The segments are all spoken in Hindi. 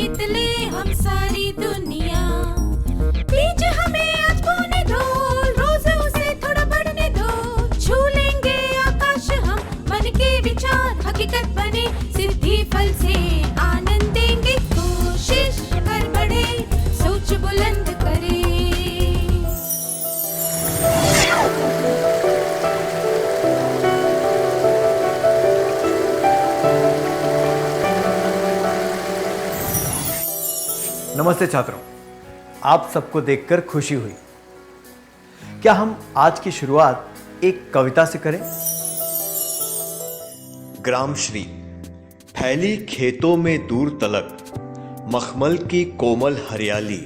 जीत ले हम सारी दुनिया। बीच हमें आज बोने दो, रोज उसे थोड़ा बढ़ने दो। छू लेंगे आकाश हम, मन के विचार हकीकत बने। सिद्धि फल से आनंद देंगे, कोशिश कर बढ़े, सोच बुलंद करे। नमस्ते छात्रों, आप सबको देखकर खुशी हुई। क्या हम आज की शुरुआत एक कविता से करें? ग्रामश्री। फैली खेतों में दूर तलक मखमल की कोमल हरियाली,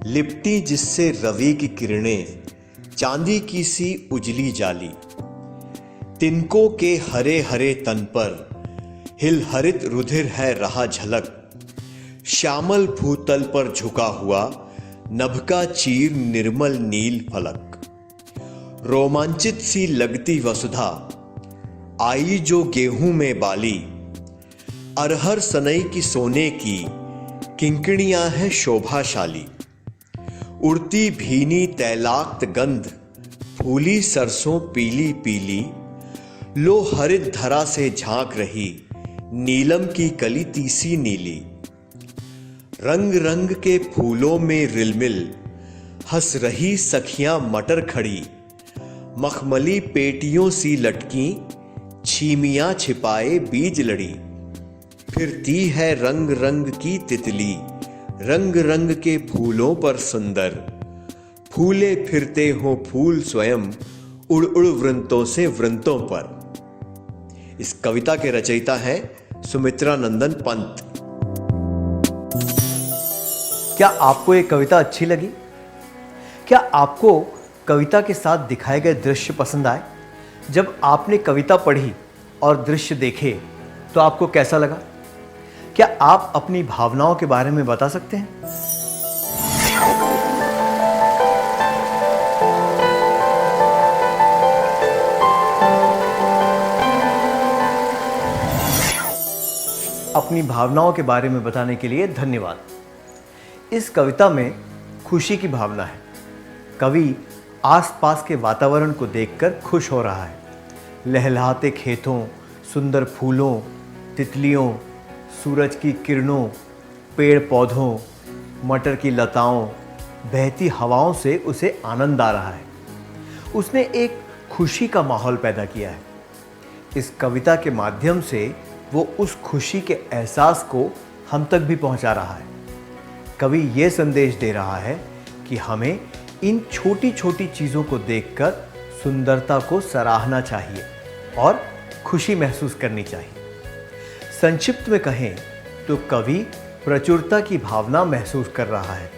लिपटी जिससे रवि की किरणें चांदी की सी उजली जाली। तिनकों के हरे हरे तन पर हिल हरित रुधिर है रहा झलक। श्यामल भूतल पर झुका हुआ नभ का चीर निर्मल नील फलक। रोमांचित सी लगती वसुधा आई जो गेहूं में बाली। अरहर सनई की सोने की किंकणियां हैं शोभाशाली। उड़ती भीनी तैलाक्त गंध, फूली सरसों पीली पीली। लो हरित धरा से झांक रही नीलम की कली तीसी नीली। रंग रंग के फूलों में रिलमिल हंस रही सखियां मटर खड़ी। मखमली पेटियों सी लटकी छीमियां छिपाए बीज लड़ी। फिरती है रंग रंग की तितली, रंग रंग के फूलों पर सुंदर। फूले फिरते हो फूल स्वयं, उड़ उड़ वृंतों से वृंतों पर। इस कविता के रचयिता हैं सुमित्रा नंदन पंत। क्या आपको ये कविता अच्छी लगी? क्या आपको कविता के साथ दिखाए गए दृश्य पसंद आए? जब आपने कविता पढ़ी और दृश्य देखे तो आपको कैसा लगा? क्या आप अपनी भावनाओं के बारे में बता सकते हैं? अपनी भावनाओं के बारे में बताने के लिए धन्यवाद। इस कविता में खुशी की भावना है। कवि आसपास के वातावरण को देखकर खुश हो रहा है। लहलहाते खेतों, सुंदर फूलों, तितलियों, सूरज की किरणों, पेड़ पौधों, मटर की लताओं, बहती हवाओं से उसे आनंद आ रहा है। उसने एक खुशी का माहौल पैदा किया है। इस कविता के माध्यम से वो उस खुशी के एहसास को हम तक भी पहुंचा रहा है। कवि ये संदेश दे रहा है कि हमें इन छोटी छोटी चीज़ों को देखकर सुंदरता को सराहना चाहिए और खुशी महसूस करनी चाहिए। संक्षिप्त में कहें तो कवि प्रचुरता की भावना महसूस कर रहा है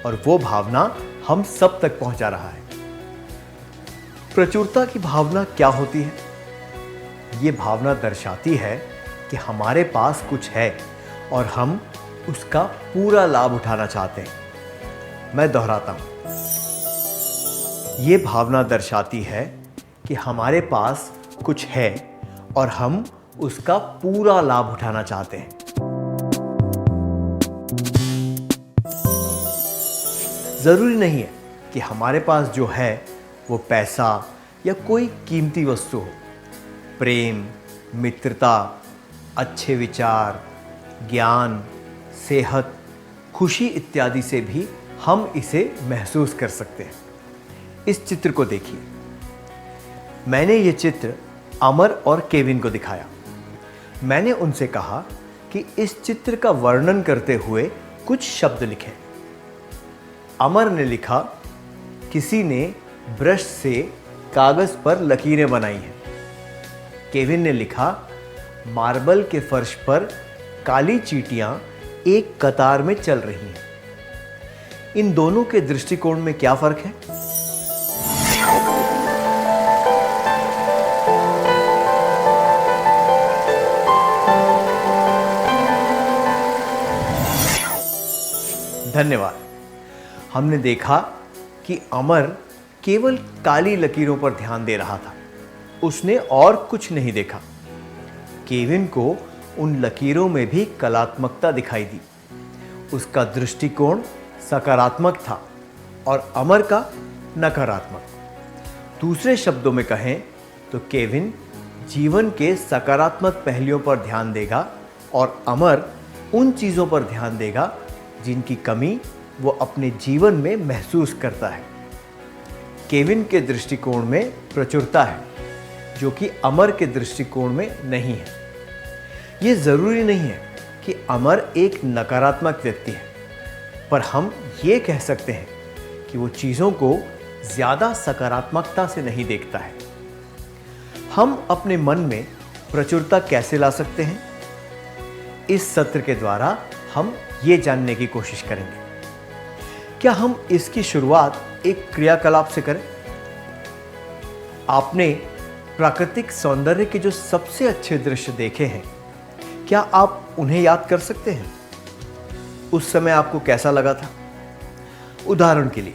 और वो भावना हम सब तक पहुंचा रहा है। प्रचुरता की भावना क्या होती है? ये भावना दर्शाती है कि हमारे पास कुछ है और हम उसका पूरा लाभ उठाना चाहते हैं। मैं दोहराता हूं, यह भावना दर्शाती है कि हमारे पास कुछ है और हम उसका पूरा लाभ उठाना चाहते हैं। जरूरी नहीं है कि हमारे पास जो है वो पैसा या कोई कीमती वस्तु हो। प्रेम, मित्रता, अच्छे विचार, ज्ञान, सेहत, खुशी इत्यादि से भी हम इसे महसूस कर सकते हैं। इस चित्र को देखिए। मैंने ये चित्र अमर और केविन को दिखाया। मैंने उनसे कहा कि इस चित्र का वर्णन करते हुए कुछ शब्द लिखें। अमर ने लिखा, किसी ने ब्रश से कागज पर लकीरें बनाई हैं। केविन ने लिखा, मार्बल के फर्श पर काली चींटियां एक कतार में चल रही हैं। इन दोनों के दृष्टिकोण में क्या फर्क है? धन्यवाद। हमने देखा कि अमर केवल काली लकीरों पर ध्यान दे रहा था। उसने और कुछ नहीं देखा। केविन को उन लकीरों में भी कलात्मकता दिखाई दी। उसका दृष्टिकोण सकारात्मक था और अमर का नकारात्मक। दूसरे शब्दों में कहें तो केविन जीवन के सकारात्मक पहलुओं पर ध्यान देगा और अमर उन चीज़ों पर ध्यान देगा जिनकी कमी वो अपने जीवन में महसूस करता है। केविन के दृष्टिकोण में प्रचुरता है जो कि अमर के दृष्टिकोण में नहीं है। ये ज़रूरी नहीं है कि अमर एक नकारात्मक व्यक्ति है, पर हम ये कह सकते हैं कि वो चीज़ों को ज़्यादा सकारात्मकता से नहीं देखता है। हम अपने मन में प्रचुरता कैसे ला सकते हैं? इस सत्र के द्वारा हम ये जानने की कोशिश करेंगे। क्या हम इसकी शुरुआत एक क्रियाकलाप से करें? आपने प्राकृतिक सौंदर्य के जो सबसे अच्छे दृश्य देखे हैं, क्या आप उन्हें याद कर सकते हैं? उस समय आपको कैसा लगा था? उदाहरण के लिए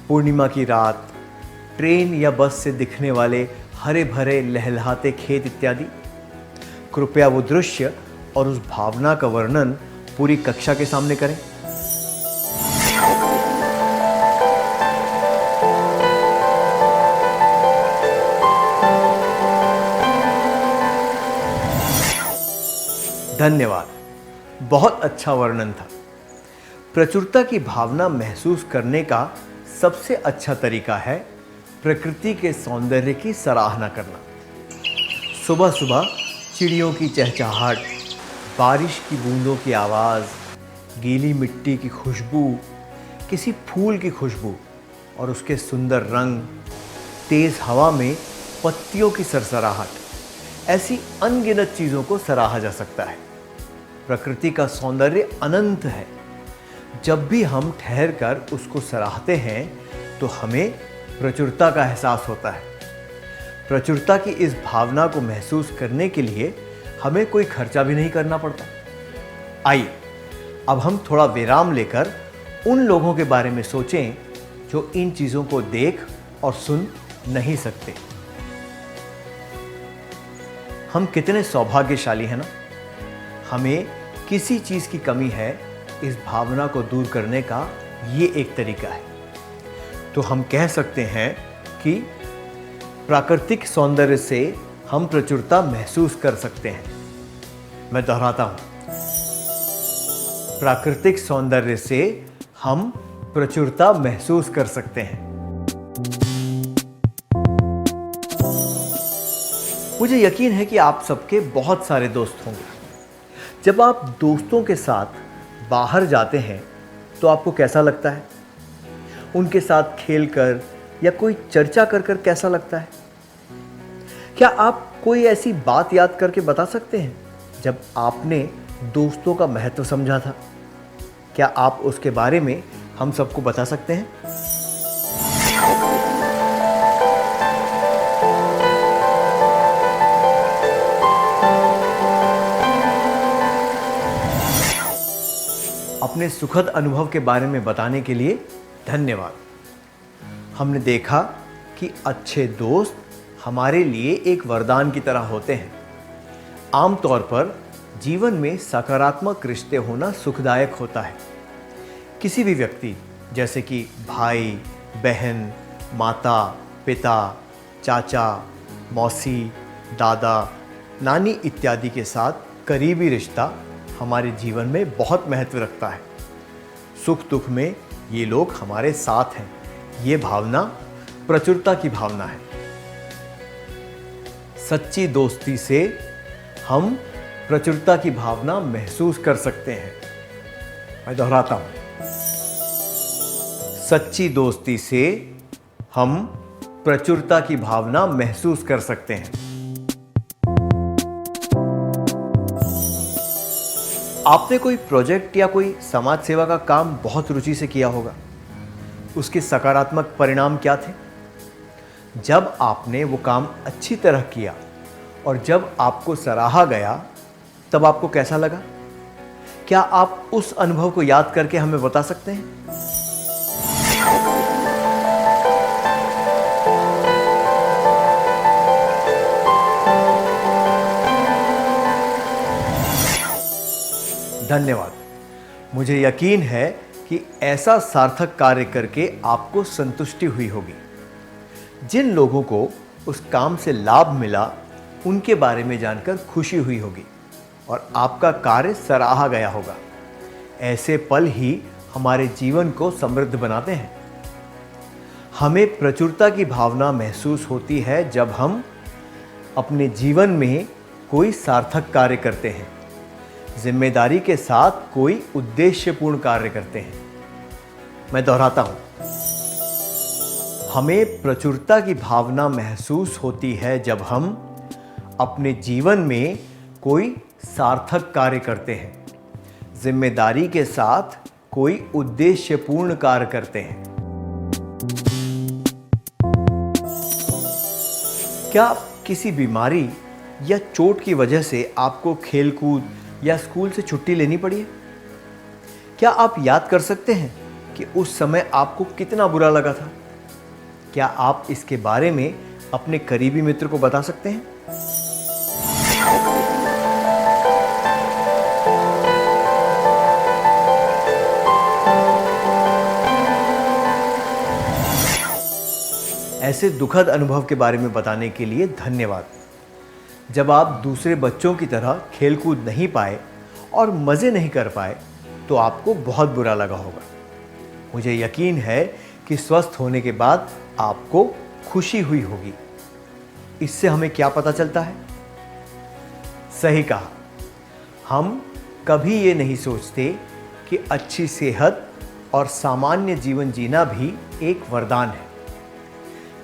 पूर्णिमा की रात, ट्रेन या बस से दिखने वाले हरे भरे लहलहाते खेत इत्यादि। कृपया वो दृश्य और उस भावना का वर्णन पूरी कक्षा के सामने करें। धन्यवाद, बहुत अच्छा वर्णन था। प्रचुरता की भावना महसूस करने का सबसे अच्छा तरीका है प्रकृति के सौंदर्य की सराहना करना। सुबह सुबह चिड़ियों की चहचहाहट, बारिश की बूंदों की आवाज़, गीली मिट्टी की खुशबू, किसी फूल की खुशबू और उसके सुंदर रंग, तेज़ हवा में पत्तियों की सरसराहट, ऐसी अनगिनत चीज़ों को सराहा जा सकता है। प्रकृति का सौंदर्य अनंत है। जब भी हम ठहर कर उसको सराहते हैं तो हमें प्रचुरता का एहसास होता है। प्रचुरता की इस भावना को महसूस करने के लिए हमें कोई खर्चा भी नहीं करना पड़ता। आइए अब हम थोड़ा विराम लेकर उन लोगों के बारे में सोचें जो इन चीज़ों को देख और सुन नहीं सकते। हम कितने सौभाग्यशाली हैं ना। हमें किसी चीज़ की कमी है, इस भावना को दूर करने का ये एक तरीका है। तो हम कह सकते हैं कि प्राकृतिक सौंदर्य से हम प्रचुरता महसूस कर सकते हैं। मैं दोहराता हूं, प्राकृतिक सौंदर्य से हम प्रचुरता महसूस कर सकते हैं। मुझे यकीन है कि आप सबके बहुत सारे दोस्त होंगे। जब आप दोस्तों के साथ बाहर जाते हैं तो आपको कैसा लगता है? उनके साथ खेलकर या कोई चर्चा कर कर कैसा लगता है? क्या आप कोई ऐसी बात याद करके बता सकते हैं जब आपने दोस्तों का महत्व समझा था? क्या आप उसके बारे में हम सबको बता सकते हैं? अपने सुखद अनुभव के बारे में बताने के लिए धन्यवाद। हमने देखा कि अच्छे दोस्त हमारे लिए एक वरदान की तरह होते हैं। आमतौर पर जीवन में सकारात्मक रिश्ते होना सुखदायक होता है। किसी भी व्यक्ति जैसे कि भाई, बहन, माता, पिता, चाचा, मौसी, दादा, नानी इत्यादि के साथ करीबी रिश्ता हमारे जीवन में बहुत महत्व रखता है। सुख दुख में ये लोग हमारे साथ हैं। ये भावना प्रचुरता की भावना है। सच्ची दोस्ती से हम प्रचुरता की भावना महसूस कर सकते हैं। मैं दोहराता हूं, सच्ची दोस्ती से हम प्रचुरता की भावना महसूस कर सकते हैं। आपने कोई प्रोजेक्ट या कोई समाज सेवा का काम बहुत रुचि से किया होगा। उसके सकारात्मक परिणाम क्या थे? जब आपने वो काम अच्छी तरह किया और जब आपको सराहा गया तब आपको कैसा लगा? क्या आप उस अनुभव को याद करके हमें बता सकते हैं? धन्यवाद। मुझे यकीन है कि ऐसा सार्थक कार्य करके आपको संतुष्टि हुई होगी। जिन लोगों को उस काम से लाभ मिला उनके बारे में जानकर खुशी हुई होगी और आपका कार्य सराहा गया होगा। ऐसे पल ही हमारे जीवन को समृद्ध बनाते हैं। हमें प्रचुरता की भावना महसूस होती है जब हम अपने जीवन में कोई सार्थक कार्य करते हैं, जिम्मेदारी के साथ कोई उद्देश्यपूर्ण कार्य करते हैं। मैं दोहराता हूं, हमें प्रचुरता की भावना महसूस होती है जब हम अपने जीवन में कोई सार्थक कार्य करते हैं, जिम्मेदारी के साथ कोई उद्देश्यपूर्ण कार्य करते हैं। क्या किसी बीमारी या चोट की वजह से आपको खेलकूद या स्कूल से छुट्टी लेनी पड़ी है? क्या आप याद कर सकते हैं कि उस समय आपको कितना बुरा लगा था? क्या आप इसके बारे में अपने करीबी मित्र को बता सकते हैं? ऐसे दुखद अनुभव के बारे में बताने के लिए धन्यवाद। जब आप दूसरे बच्चों की तरह खेलकूद नहीं पाए और मज़े नहीं कर पाए तो आपको बहुत बुरा लगा होगा। मुझे यकीन है कि स्वस्थ होने के बाद आपको खुशी हुई होगी। इससे हमें क्या पता चलता है? सही कहा, हम कभी ये नहीं सोचते कि अच्छी सेहत और सामान्य जीवन जीना भी एक वरदान है।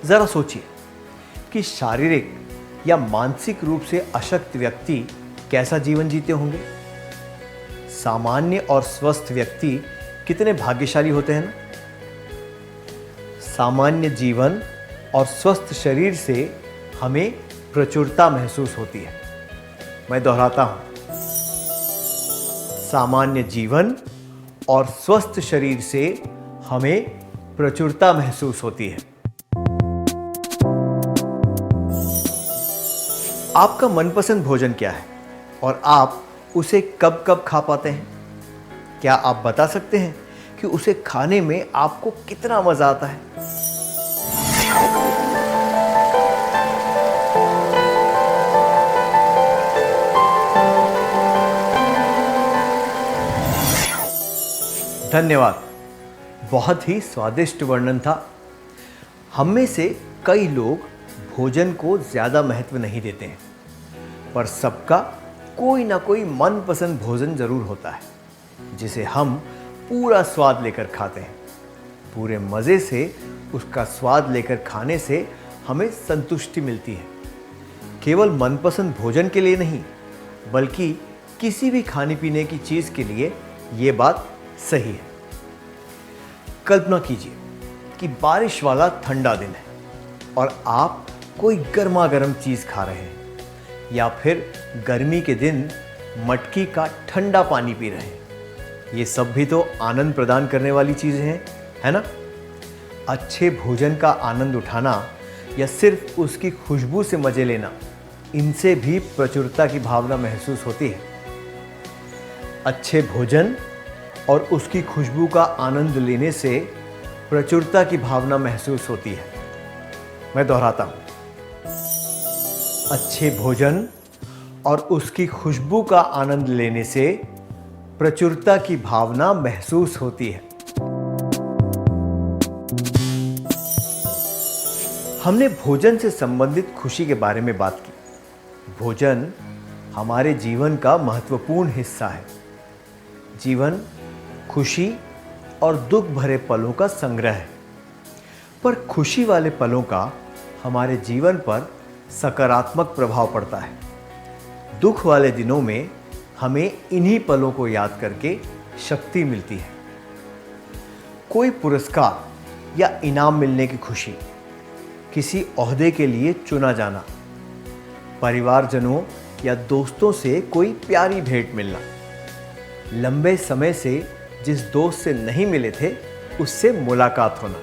ज़रा सोचिए कि शारीरिक या मानसिक रूप से अशक्त व्यक्ति कैसा जीवन जीते होंगे। सामान्य और स्वस्थ व्यक्ति कितने भाग्यशाली होते हैं ना। सामान्य जीवन और स्वस्थ शरीर से हमें प्रचुरता महसूस होती है। मैं दोहराता हूं, सामान्य जीवन और स्वस्थ शरीर से हमें प्रचुरता महसूस होती है। आपका मनपसंद भोजन क्या है और आप उसे कब कब खा पाते हैं? क्या आप बता सकते हैं कि उसे खाने में आपको कितना मजा आता है? धन्यवाद, बहुत ही स्वादिष्ट वर्णन था। हम में से कई लोग भोजन को ज़्यादा महत्व नहीं देते हैं, पर सबका कोई ना कोई मनपसंद भोजन ज़रूर होता है जिसे हम पूरा स्वाद लेकर खाते हैं। पूरे मज़े से उसका स्वाद लेकर खाने से हमें संतुष्टि मिलती है। केवल मनपसंद भोजन के लिए नहीं, बल्कि किसी भी खाने पीने की चीज़ के लिए ये बात सही है। कल्पना कीजिए कि बारिश वाला ठंडा दिन है और आप कोई गर्मा गर्म चीज़ खा रहे हैं, या फिर गर्मी के दिन मटकी का ठंडा पानी पी रहे हैं। ये सब भी तो आनंद प्रदान करने वाली चीज़ें हैं, है ना? अच्छे भोजन का आनंद उठाना या सिर्फ उसकी खुशबू से मज़े लेना, इनसे भी प्रचुरता की भावना महसूस होती है। अच्छे भोजन और उसकी खुशबू का आनंद लेने से प्रचुरता की भावना महसूस होती है। मैं दोहराता हूँ, अच्छे भोजन और उसकी खुशबू का आनंद लेने से प्रचुरता की भावना महसूस होती है। हमने भोजन से संबंधित खुशी के बारे में बात की। भोजन हमारे जीवन का महत्वपूर्ण हिस्सा है। जीवन खुशी और दुख भरे पलों का संग्रह है, पर खुशी वाले पलों का हमारे जीवन पर सकारात्मक प्रभाव पड़ता है। दुख वाले दिनों में हमें इन्हीं पलों को याद करके शक्ति मिलती है। कोई पुरस्कार या इनाम मिलने की खुशी, किसी ओहदे के लिए चुना जाना, परिवारजनों या दोस्तों से कोई प्यारी भेंट मिलना, लंबे समय से जिस दोस्त से नहीं मिले थे उससे मुलाकात होना,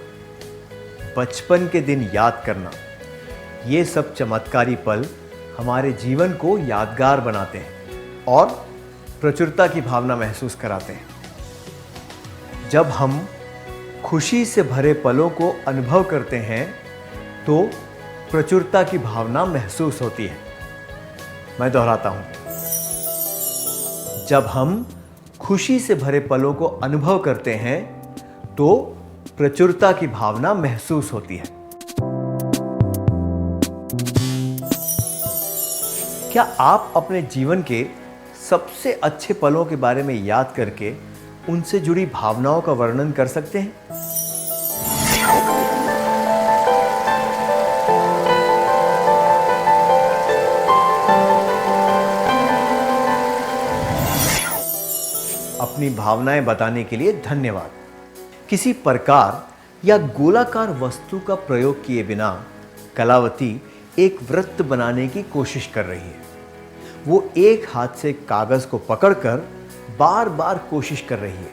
बचपन के दिन याद करना, ये सब चमत्कारी पल हमारे जीवन को यादगार बनाते हैं और प्रचुरता की भावना महसूस कराते हैं। जब हम खुशी से भरे पलों को अनुभव करते हैं तो प्रचुरता की भावना महसूस होती है। मैं दोहराता हूं, जब हम खुशी से भरे पलों को अनुभव करते हैं तो प्रचुरता की भावना महसूस होती है। क्या आप अपने जीवन के सबसे अच्छे पलों के बारे में याद करके उनसे जुड़ी भावनाओं का वर्णन कर सकते हैं? अपनी भावनाएं बताने के लिए धन्यवाद। किसी प्रकार या गोलाकार वस्तु का प्रयोग किए बिना कलावती एक वृत्त बनाने की कोशिश कर रही है। वो एक हाथ से कागज को पकड़कर बार बार कोशिश कर रही है।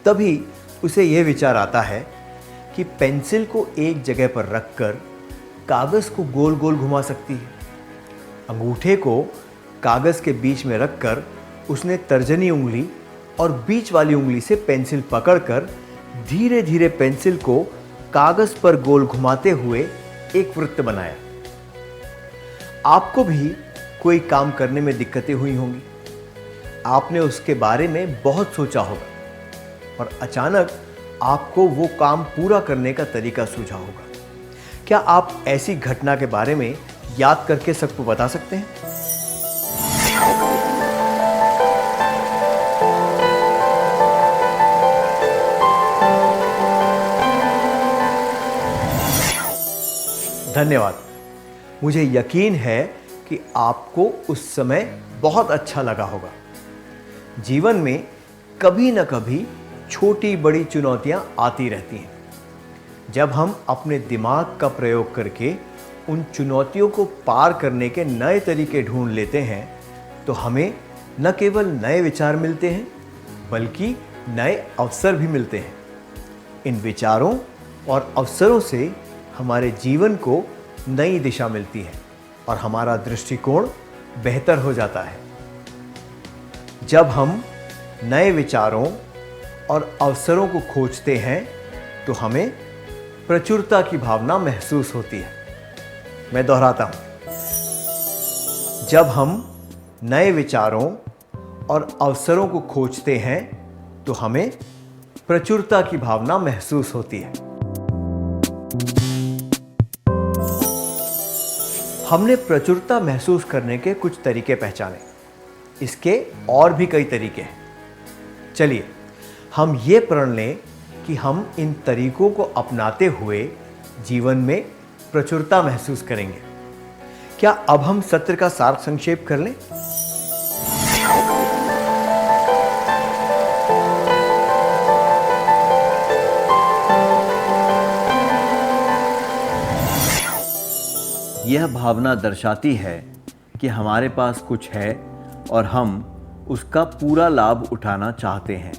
तभी उसे यह विचार आता है कि पेंसिल को एक जगह पर रखकर कागज को गोल गोल घुमा सकती है। अंगूठे को कागज के बीच में रखकर उसने तर्जनी उंगली और बीच वाली उंगली से पेंसिल पकड़कर धीरे धीरे पेंसिल को कागज पर गोल घुमाते हुए एक वृत्त बनाया। आपको भी कोई काम करने में दिक्कतें हुई होंगी। आपने उसके बारे में बहुत सोचा होगा और अचानक आपको वो काम पूरा करने का तरीका सूझा होगा। क्या आप ऐसी घटना के बारे में याद करके सबको बता सकते हैं? धन्यवाद। मुझे यकीन है कि आपको उस समय बहुत अच्छा लगा होगा। जीवन में कभी न कभी छोटी बड़ी चुनौतियां आती रहती हैं। जब हम अपने दिमाग का प्रयोग करके उन चुनौतियों को पार करने के नए तरीके ढूंढ लेते हैं तो हमें न केवल नए विचार मिलते हैं बल्कि नए अवसर भी मिलते हैं। इन विचारों और अवसरों से हमारे जीवन को नई दिशा मिलती है और हमारा दृष्टिकोण बेहतर हो जाता है। जब हम नए विचारों और अवसरों को खोजते हैं तो हमें प्रचुरता की भावना महसूस होती है। मैं दोहराता हूं, जब हम नए विचारों और अवसरों को खोजते हैं तो हमें प्रचुरता की भावना महसूस होती है। हमने प्रचुरता महसूस करने के कुछ तरीके पहचाने। इसके और भी कई तरीके हैं। चलिए हम ये प्रण लें कि हम इन तरीकों को अपनाते हुए जीवन में प्रचुरता महसूस करेंगे। क्या अब हम सत्र का सार संक्षेप कर लें? यह भावना दर्शाती है कि हमारे पास कुछ है और हम उसका पूरा लाभ उठाना चाहते हैं।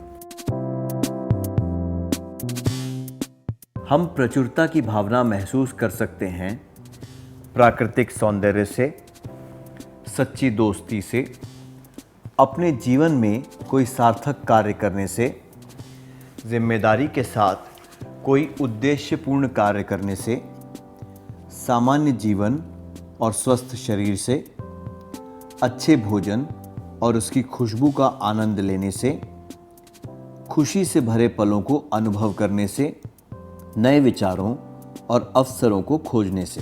हम प्रचुरता की भावना महसूस कर सकते हैं प्राकृतिक सौंदर्य से, सच्ची दोस्ती से, अपने जीवन में कोई सार्थक कार्य करने से, जिम्मेदारी के साथ कोई उद्देश्यपूर्ण कार्य करने से, सामान्य जीवन और स्वस्थ शरीर से, अच्छे भोजन और उसकी खुशबू का आनंद लेने से, खुशी से भरे पलों को अनुभव करने से, नए विचारों और अवसरों को खोजने से।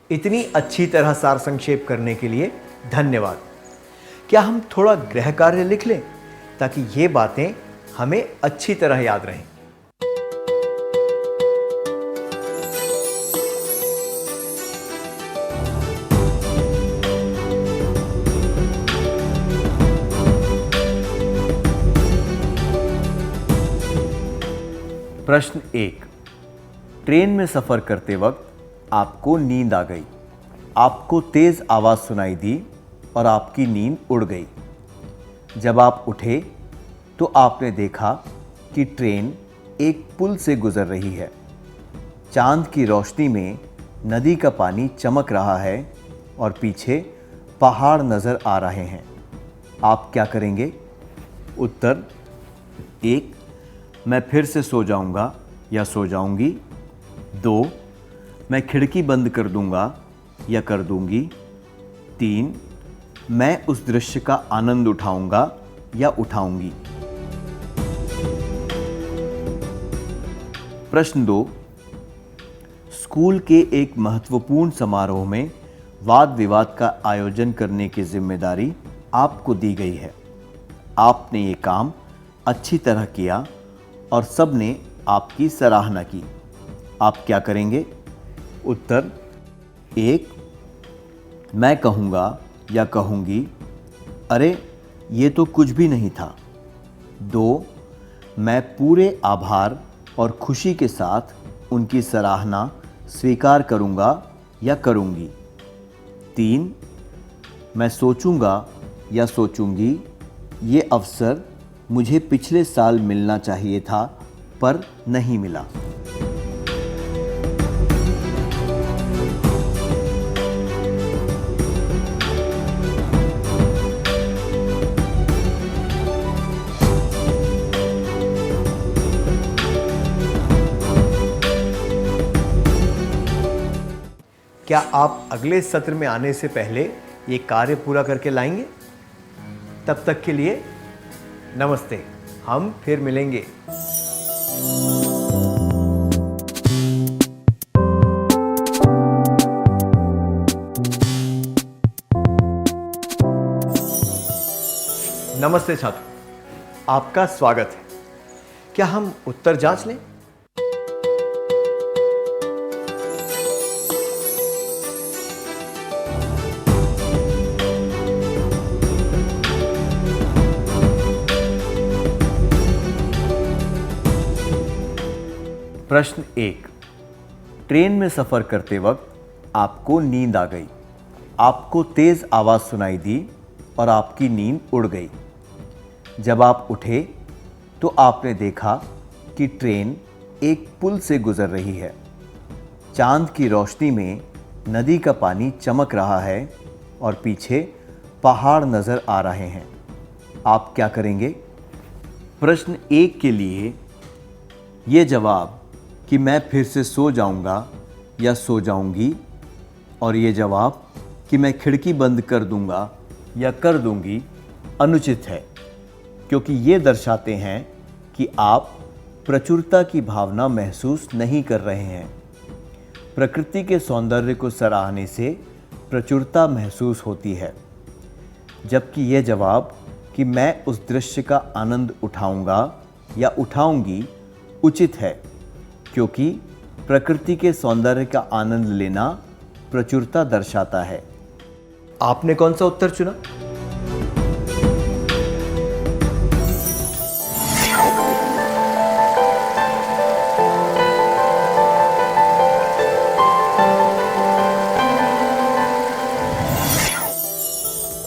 इतनी अच्छी तरह सार संक्षेप करने के लिए धन्यवाद। क्या हम थोड़ा गृह कार्य लिख लें ताकि ये बातें हमें अच्छी तरह याद रहें? प्रश्न 1। ट्रेन में सफ़र करते वक्त आपको नींद आ गई। आपको तेज़ आवाज़ सुनाई दी और आपकी नींद उड़ गई। जब आप उठे तो आपने देखा कि ट्रेन एक पुल से गुजर रही है। चांद की रोशनी में नदी का पानी चमक रहा है और पीछे पहाड़ नज़र आ रहे हैं। आप क्या करेंगे? उत्तर: 1. मैं फिर से सो जाऊंगा या सो जाऊंगी। 2. मैं खिड़की बंद कर दूंगा या कर दूंगी। 3. मैं उस दृश्य का आनंद उठाऊंगा या उठाऊंगी। प्रश्न 2. स्कूल के एक महत्वपूर्ण समारोह में वाद विवाद का आयोजन करने की जिम्मेदारी आपको दी गई है। आपने ये काम अच्छी तरह किया और सबने आपकी सराहना की। आप क्या करेंगे? उत्तर: 1. मैं कहूँगा या कहूँगी, अरे ये तो कुछ भी नहीं था। 2. मैं पूरे आभार और खुशी के साथ उनकी सराहना स्वीकार करूँगा या करूँगी। 3. मैं सोचूंगा या सोचूंगी, ये अवसर मुझे पिछले साल मिलना चाहिए था पर नहीं मिला। क्या आप अगले सत्र में आने से पहले ये कार्य पूरा करके लाएंगे? तब तक के लिए नमस्ते। हम फिर मिलेंगे। नमस्ते छात्रों, आपका स्वागत है। क्या हम उत्तर जांच लें? प्रश्न 1. ट्रेन में सफ़र करते वक्त आपको नींद आ गई। आपको तेज़ आवाज़ सुनाई दी और आपकी नींद उड़ गई। जब आप उठे तो आपने देखा कि ट्रेन एक पुल से गुजर रही है। चांद की रोशनी में नदी का पानी चमक रहा है और पीछे पहाड़ नज़र आ रहे हैं। आप क्या करेंगे? प्रश्न 1 के लिए ये जवाब कि मैं फिर से सो जाऊंगा या सो जाऊंगी और ये जवाब कि मैं खिड़की बंद कर दूंगा या कर दूंगी अनुचित है, क्योंकि ये दर्शाते हैं कि आप प्रचुरता की भावना महसूस नहीं कर रहे हैं। प्रकृति के सौंदर्य को सराहने से प्रचुरता महसूस होती है, जबकि ये जवाब कि मैं उस दृश्य का आनंद उठाऊंगा या उठाऊंगी उचित है, क्योंकि प्रकृति के सौंदर्य का आनंद लेना प्रचुरता दर्शाता है। आपने कौन सा उत्तर चुना?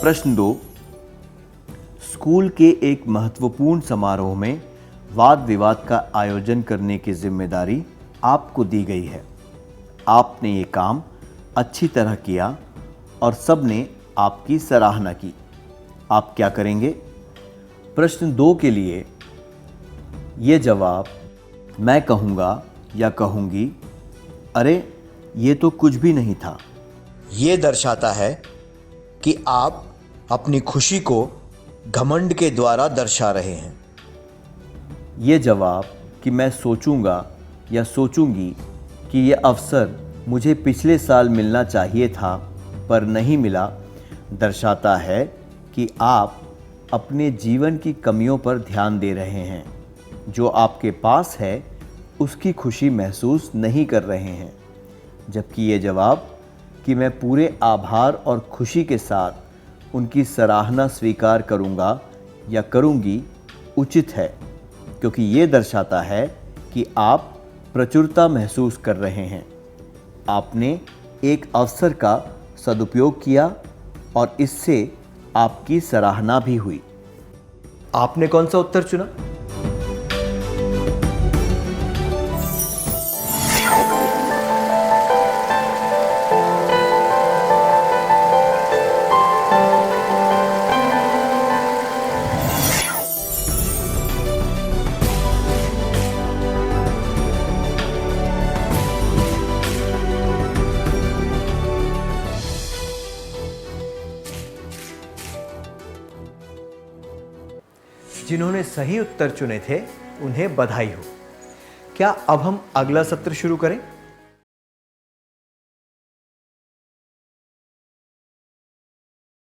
प्रश्न 2. स्कूल के एक महत्वपूर्ण समारोह में वाद विवाद का आयोजन करने की जिम्मेदारी आपको दी गई है। आपने ये काम अच्छी तरह किया और सबने आपकी सराहना की। आप क्या करेंगे? प्रश्न 2 के लिए ये जवाब मैं कहूँगा या कहूँगी, अरे ये तो कुछ भी नहीं था। ये दर्शाता है कि आप अपनी खुशी को घमंड के द्वारा दर्शा रहे हैं। ये जवाब कि मैं सोचूंगा या सोचूंगी कि ये अवसर मुझे पिछले साल मिलना चाहिए था पर नहीं मिला दर्शाता है कि आप अपने जीवन की कमियों पर ध्यान दे रहे हैं। जो आपके पास है उसकी खुशी महसूस नहीं कर रहे हैं, जबकि ये जवाब कि मैं पूरे आभार और खुशी के साथ उनकी सराहना स्वीकार करूंगा या करूंगी उचित है, क्योंकि ये दर्शाता है कि आप प्रचुरता महसूस कर रहे हैं। आपने एक अवसर का सदुपयोग किया और इससे आपकी सराहना भी हुई। आपने कौन सा उत्तर चुना? जिन्होंने सही उत्तर चुने थे उन्हें बधाई हो। क्या अब हम अगला सत्र शुरू करें?